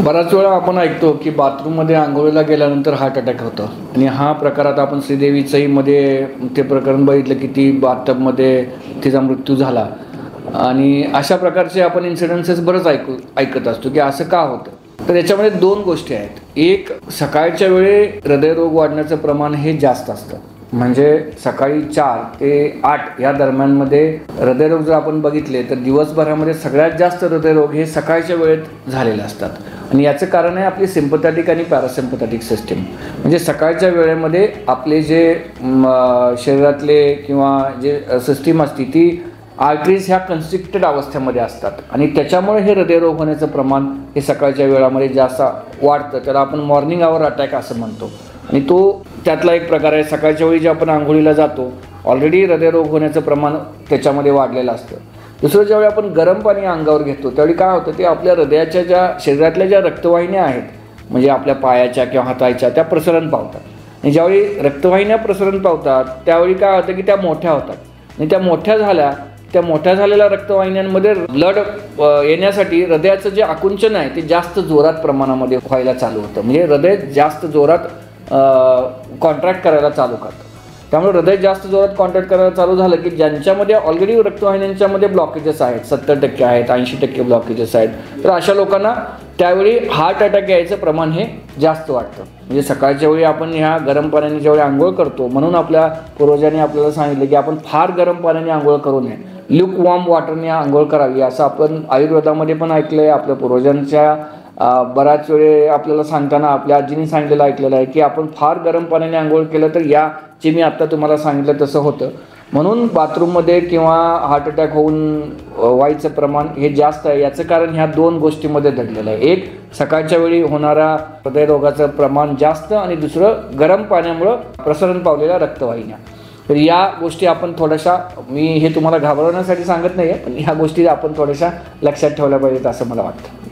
बराच वेळा आपण ऐकतो की बाथरूममध्ये आंघोळीला गेल्यानंतर हार्ट अटॅक होतो आणि हा प्रकार आता आपण श्रीदेवीचंही मध्ये ते प्रकरण बघितलं की ती बाथटबमध्ये तिचा मृत्यू झाला आणि अशा प्रकारचे आपण इन्सिडेन्सेस बरंच ऐकत असतो की असं का होतं. तर याच्यामध्ये दोन गोष्टी आहेत. एक, सकाळच्या वेळी हृदयरोग वाढण्याचं प्रमाण हे जास्त असतं. म्हणजे सकाळी 4 ते 8 या दरम्यानमध्ये हृदयरोग जर आपण बघितले तर दिवसभरामध्ये सगळ्यात जास्त हृदयरोग हे सकाळच्या वेळेत झालेले असतात आणि याचं कारण आहे आपली सिम्पथॅटिक आणि पॅरासिम्पथॅटिक सिस्टीम. म्हणजे सकाळच्या वेळेमध्ये आपले जे शरीरातले किंवा जे सिस्टीम असते ती आर्टरीज ह्या कन्स्ट्रिक्टेड अवस्थेमध्ये असतात आणि त्याच्यामुळे हे हृदयरोग होण्याचं प्रमाण हे सकाळच्या वेळामध्ये जास्त वाढतं. त्याला आपण मॉर्निंग आवर अटॅक असं म्हणतो आणि तो त्यातला एक प्रकार आहे. सकाळच्या वेळी जे आपण आंघोळीला जातो ऑलरेडी हृदयरोग होण्याचं प्रमाण त्याच्यामध्ये वाढलेलं असतं. दुसरं, ज्यावेळी आपण गरम पाणी अंगावर घेतो त्यावेळी काय होतं ते आपल्या हृदयाच्या ज्या शरीरातल्या ज्या रक्तवाहिन्या आहेत म्हणजे आपल्या पायाच्या किंवा हाताच्या त्या प्रसरण पावतात आणि ज्यावेळी रक्तवाहिन्या प्रसरण पावतात त्यावेळी काय होतं की त्या मोठ्या होतात आणि त्या मोठ्या झालेल्या रक्तवाहिन्यांमध्ये ब्लड येण्यासाठी हृदयाचं जे आकुंचन आहे ते जास्त जोरात प्रमाणामध्ये व्हायला चालू होतं. म्हणजे हृदय जास्त जोरात कॉन्ट्रॅक्ट करायला चालू करतं. त्यामुळे हृदय जास्त जोरात कॉन्ट्रॅक्ट करायला चालू झालं की ज्यांच्यामध्ये ऑलरेडी रक्तवाहिन्यांच्यामध्ये ब्लॉकेजेस आहेत, 70% आहेत, 80% ब्लॉकेजेस आहेत, तर अशा लोकांना त्यावेळी हार्ट अटॅक यायचं प्रमाण हे जास्त वाटतं. म्हणजे सकाळच्या वेळी आपण ह्या गरम पाण्याने ज्यावेळी आंघोळ करतो म्हणून आपल्या पूर्वजांनी आपल्याला सांगितलं की आपण फार गरम पाण्याने आंघोळ करू नये, ल्यूक वॉर्म वॉटरने आंघोळ करावी असं आपण आयुर्वेदामध्ये पण ऐकलं आहे. आपल्या पूर्वजांच्या बऱ्याच वेळे आपल्याला सांगताना आपल्या आजीने सांगितलेलं ऐकलेलं आहे की आपण फार गरम पाण्याने आंघोळ केलं तर या जे मी आत्ता तुम्हाला सांगितलं तसं होतं. म्हणून बाथरूममध्ये किंवा हार्ट अटॅक होऊन व्हायचं प्रमाण हे जास्त आहे. याचं कारण ह्या दोन गोष्टींमध्ये दडलेलं आहे. एक, सकाळच्या वेळी होणाऱ्या हृदयरोगाचं प्रमाण जास्त आणि दुसरं गरम पाण्यामुळं प्रसरण पावलेल्या रक्तवाहिन्या. तर या गोष्टी आपण थोड्याशा, मी हे तुम्हाला घाबरवण्यासाठी सांगत नाही आहे, पण ह्या गोष्टी आपण थोड्याशा लक्षात ठेवल्या पाहिजेत असं मला वाटतं.